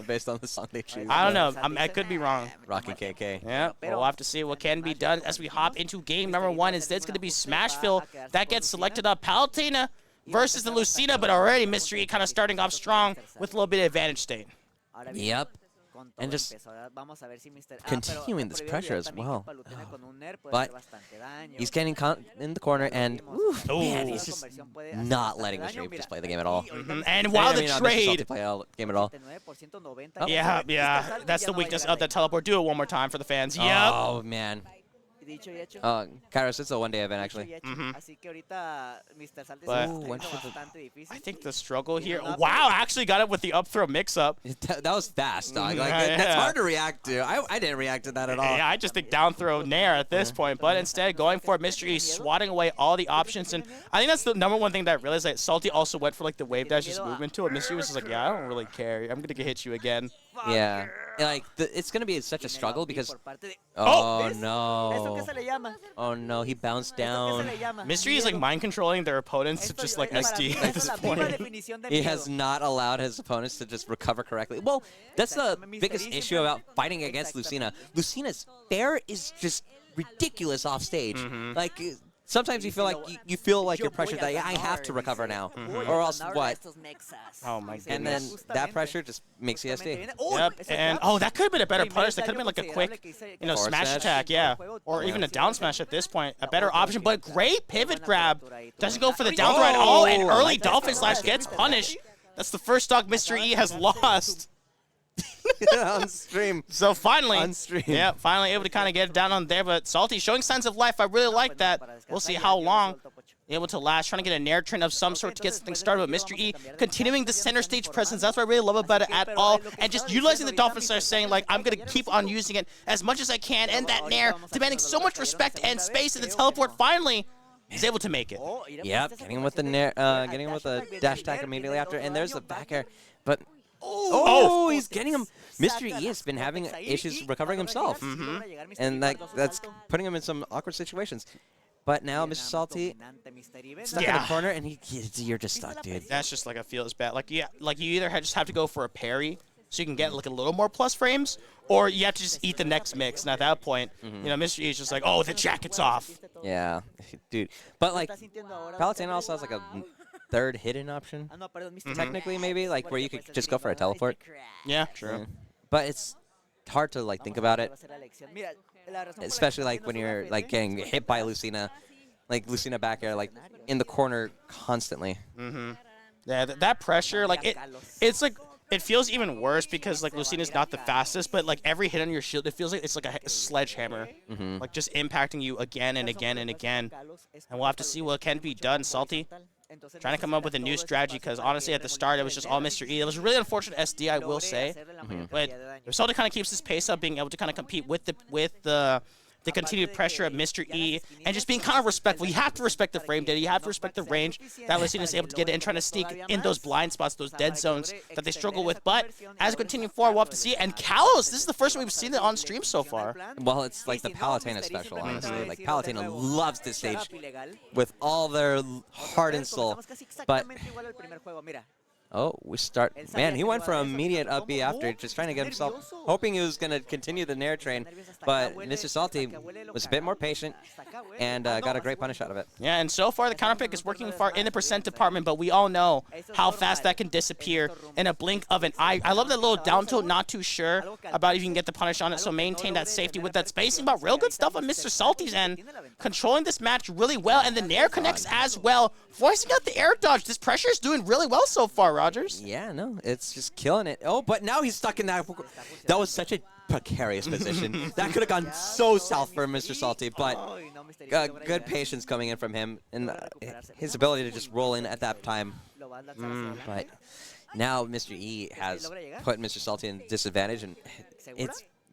Based on the song they choose. I don't know. I could be wrong. Rocky KK. Yeah, we'll have to see what can be done as we hop into game number 1. Instead, it's going to be Smashville. That gets selected up. Palutena versus the Lucina, but already Mystery kind of starting off strong with a little bit of advantage state. Yep. And just continuing this pressure as well. But he's getting caught in the corner, and man, he's just not letting the trade just play the game at all. And while the trade play the game at all. Yeah, that's the weakness of the teleport. Do it one more time for the fans. Yep. Oh man. Kairos, it's a one-day event, actually. But I think the struggle here... Wow, actually got it with the up throw mix-up. That was fast, dog. Like, that's hard to react to. I didn't react to that at all. Yeah, I just think down throw nair at this point. But instead, going for Mystery, swatting away all the options. And I think that's the number one thing that I realized. That Salty also went for like the wave dash's movement to it. Mystery was just like, yeah, I don't really care. I'm going to hit you again. Yeah. Like, it's going to be such a struggle because... Oh, no. Oh, no. He bounced down. Mystery is, like, mind-controlling their opponents to just, like, SD at this point. He has not allowed his opponents to just recover correctly. Well, that's the biggest issue about fighting against Lucina. Lucina's fair is just ridiculous off stage. Like... Sometimes you feel like you're pressured that I have to recover now, or else what? Oh my goodness! And then that pressure just makes you SD. Yep. And that could have been a better punish. That could have been like a quick, smash attack, yeah, or even a down smash at this point, a better option. But great pivot grab. Doesn't go for the down throw at all, and early Dolphin Slash gets punished. That's the first stock Mr. E has lost. On stream. So finally, on stream. Yeah, finally able to kind of get it down on there. But Salty showing signs of life. I really like that. We'll see how long able to last. Trying to get a nair trend of some sort to get something started with Mr. E. Continuing the center stage presence. That's what I really love about it at all. And just utilizing the Dolphin Slash, saying like, I'm going to keep on using it as much as I can. And that nair demanding so much respect and space. And the teleport finally is able to make it. Yep, getting him with the nair, getting him with a dash attack immediately after. And there's the back air. But oh, he's getting him. Mr. E has been having issues recovering himself. And that's putting him in some awkward situations. But now Mr.salty stuck in the corner, and you're just stuck, dude. That's just like I feel is bad. Like you either just have to go for a parry so you can get like a little more plus frames, or you have to just eat the next mix. And at that point, Mr. E is just like, oh, the jacket's off. Yeah, dude. But like, Palutena also has like a third hidden option, technically, maybe, like where you could just go for a teleport. Yeah, true. But it's hard to like think about it, especially like when you're like getting hit by Lucina, like Lucina back air, like in the corner constantly. Yeah, that pressure, like it's like it feels even worse because like Lucina's not the fastest, but like every hit on your shield, it feels like it's like a sledgehammer, like just impacting you again and again and again. And we'll have to see what can be done. Salty trying to come up with a new strategy because honestly at the start it was just all Mr. E. It was a really unfortunate SD, I will say, but Salty kind of keeps his pace up, being able to kind of compete with the continued pressure of Mr. E and just being kind of respectful. You have to respect the frame data. You have to respect the range that Lucina is able to get in, trying to sneak in those blind spots, those dead zones that they struggle with. But as we continue forward, we'll have to see it. And Kalos, this is the first time we've seen it on stream so far. Well, it's like the Palutena special, honestly. Like, Palutena loves this stage with all their heart and soul. But... oh, we start. Man, he went for immediate up B after, just trying to get himself, hoping he was going to continue the nair train. But Mr.salty was a bit more patient and got a great punish out of it. Yeah, and so far the counter pick is working far in the percent department, but we all know how fast that can disappear in a blink of an eye. I love that little down tilt, not too sure about if you can get the punish on it, so maintain that safety with that spacing. But real good stuff on Mr.salty's end, controlling this match really well, and the nair connects as well, forcing out the air dodge. This pressure is doing really well so far, Rogers. Yeah, no, it's just killing it. Oh, but now he's stuck in that. That was such a precarious position. That could have gone so south for Mr.salty, but good patience coming in from him, and his ability to just roll in at that time. But now Mr. E has put Mr.salty in disadvantage, and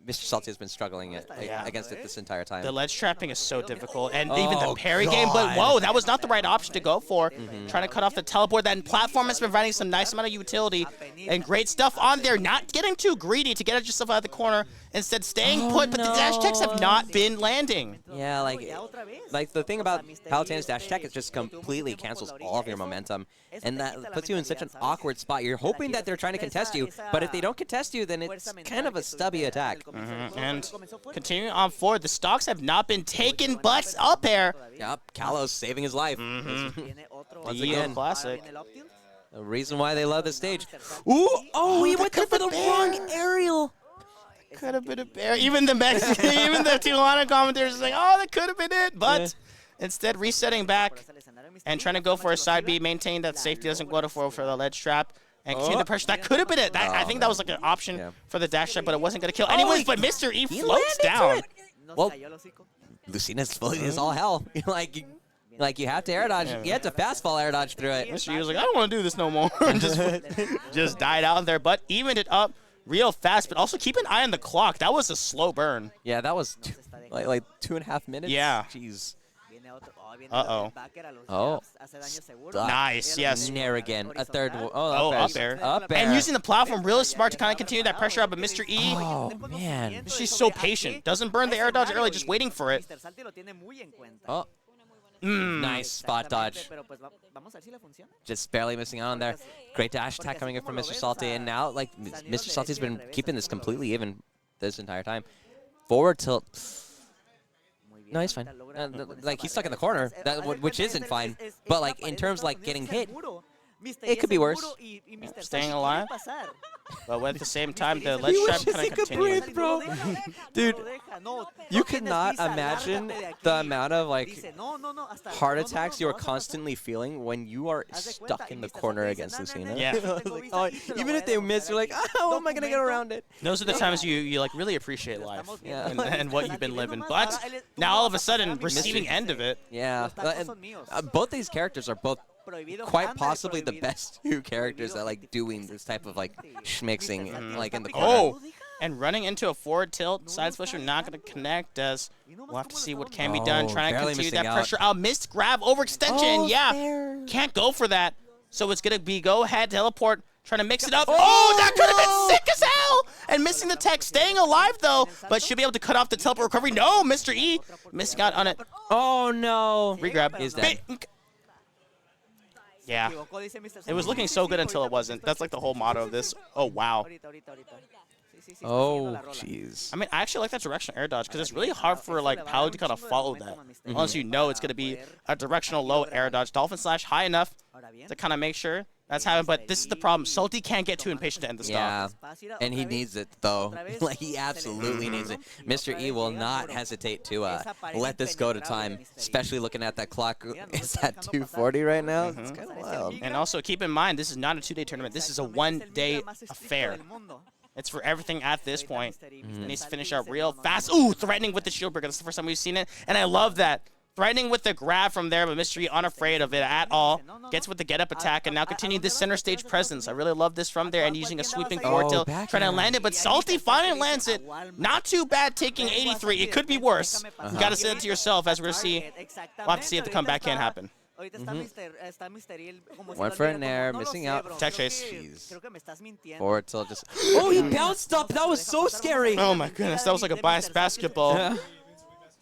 Mr.salty has been struggling against it this entire time. The ledge trapping is so difficult, and even the parry game, but whoa, that was not the right option to go for. Trying to cut off the teleport. That platform has been providing some nice amount of utility, and great stuff on there. Not getting too greedy to get yourself out of the corner, instead staying put, but the dash attacks have not been landing. Yeah, like the thing about Palutena's dash attack, it just completely cancels all of your momentum, and that puts you in such an awkward spot. You're hoping that they're trying to contest you, but if they don't contest you, then it's kind of a stubby attack. And continuing on forward, the stocks have not been taken, but up air. Yep, Kalos saving his life. Once The again, classic. the reason why they love this stage. Ooh, oh, he went there for the wrong aerial. Could have been a bear. Even the even the Tijuana commentators are saying, "Oh, that could have been it," but instead resetting back and trying to go for a side B, maintain that safety doesn't go for the ledge trap, and continue the pressure. That could have been it. I think that was like an option for the dash trap, but it wasn't going to kill anyways. But Mr. E floats down. Well, Lucina's floating is all hell. Like you have to air dodge. You have to fast fall air dodge through it. Mr. E was like, "I don't want to do this no more," and just died out there, but evened it up real fast. But also keep an eye on the clock. That was a slow burn. Yeah, that was like 2.5 minutes. Yeah. Jeez. Uh-oh. Oh. Nice, yes. Nair again. A third. Up air. Up air. And using the platform really smart to kind of continue that pressure up. But Mr. E, oh, man. she's so patient. Doesn't burn the air dodge early, just waiting for it. Oh. Nice spot dodge. Just barely missing out on there. Great dash attack coming in from Mr.salty. And now, like, Mr.salty's been keeping this completely even this entire time. Forward tilt. No, he's fine. Like, he's stuck in the corner, which isn't fine. But, like, in terms of, like, getting hit, it could be worse. Staying alive. But at the same time, the ledge trap kind of continues. Bro. Dude, you cannot imagine the amount of, like, heart attacks you are constantly feeling when you are stuck in the corner against Lucina. Yeah. Like, oh, even if they miss, you're like, how am I going to get around it? Those are the times you like, really appreciate life Yeah. and what you've been living. But now, all of a sudden, receiving end of it. Yeah. Both these characters are both quite possibly the best two characters that like doing this type of like schmixing like in the corner. Oh, and running into a forward tilt, side splasher not going to connect as we'll have to see what can be done. Trying to continue that pressure out. Missed grab, overextension. Yeah, can't go for that. So it's going to be go ahead, teleport, trying to mix it up. Oh, that could have been sick as hell. And missing the tech, staying alive though, but should be able to cut off the teleport recovery. No, Mr. E missing out on it. Oh no. Regrab. He's dead. Yeah. It was looking so good until it wasn't. That's like the whole motto of this. Oh, wow. Oh, jeez. I mean, I actually like that directional air dodge because it's really hard for like Palu to kind of follow that. Unless you know it's going to be a directional low air dodge. Dolphin slash high enough to kind of make sure that's happening. But this is the problem. Salty can't get too impatient to end the stock. Yeah, and he needs it, though. Like, he absolutely needs it. Mr. E will not hesitate to let this go to time, especially looking at that clock. It's at 2:40 right now. It's kind of wild. And also, keep in mind, this is not a 2-day tournament. This is a 1-day affair. It's for everything at this point. He needs to finish out real fast. Ooh, threatening with the shield breaker. That's the first time we've seen it. And I love that. Threatening with the grab from there, but Mr. E unafraid of it at all. Gets with the get-up attack, and now continuing this center stage presence. I really love this from there, and using a sweeping forward tilt, trying to land it, but Salty finally lands it. Not too bad taking 83. It could be worse. You got to say it to yourself, as we're going to see. We'll have to see if the comeback can happen. One for an air, missing out. Tech chase. Jeez. Forward tilt just... Oh, he bounced up! That was so scary! Oh my goodness, that was like a biased basketball. Yeah.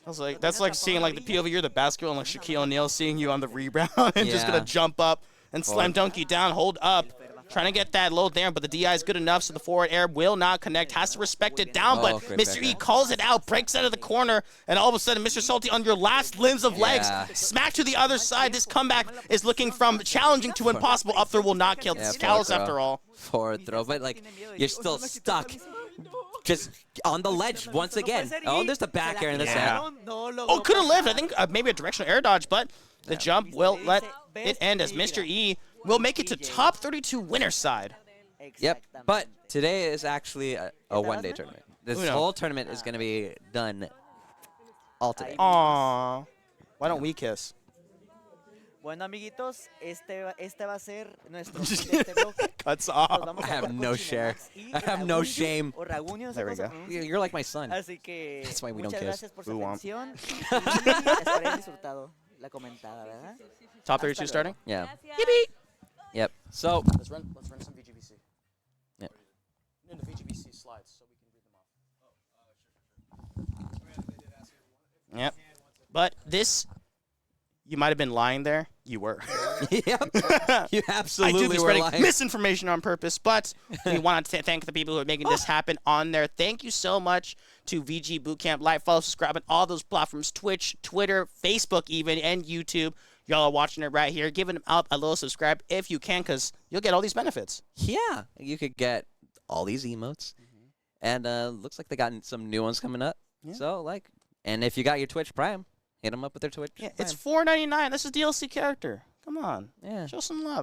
I was like, that's like seeing like the POV, you're the basketball, and like Shaquille O'Neal seeing you on the rebound and just gonna jump up and slam dunk you down, hold up, trying to get that low there, but the DI is good enough, so the forward air will not connect, has to respect it down, but Mr. E calls it out, breaks out of the corner, and all of a sudden, Mr.salty on your last limbs of legs, smack to the other side. This comeback is looking from challenging to impossible. Up throw will not kill. This is callous after all. Forward throw, but like, you're still stuck. Just on the ledge once again. Oh, there's the back air in this end. Oh, could have lived. I think maybe a directional air dodge, but the jump will let it end as Mr. E will make it to top 32 winner side. Yep, but today is actually a one-day tournament. This whole tournament is going to be done all today. Aww. Why don't we kiss? Bueno, amiguitos, este va a ser nuestro bloque. Cuts off. I have no share. I have no shame. There we go. You're like my son. Así que that's why we don't kiss. Top 32 starting? Yeah. Yippee! Yep. So let's run some VGBC. Yep. In the VGBC slides so we can read them off. Yep. But this, you might have been lying there. You were. Yep. You I absolutely do be were spreading lying. misinformation on purpose, but we want to thank the people who are making this happen on there. Thank you so much to VG Bootcamp. Like, follow, subscribe on all those platforms, Twitch, Twitter, Facebook even, and YouTube. Y'all are watching it right here. Giving them up a little subscribe if you can, because you'll get all these benefits. Yeah, you could get all these emotes, and looks like they got some new ones coming up. Yeah. So like, and if you got your Twitch Prime, hit them up with their Twitch. Yeah, Prime. it's $4.99. This is DLC character. Come on. Yeah. Show some love.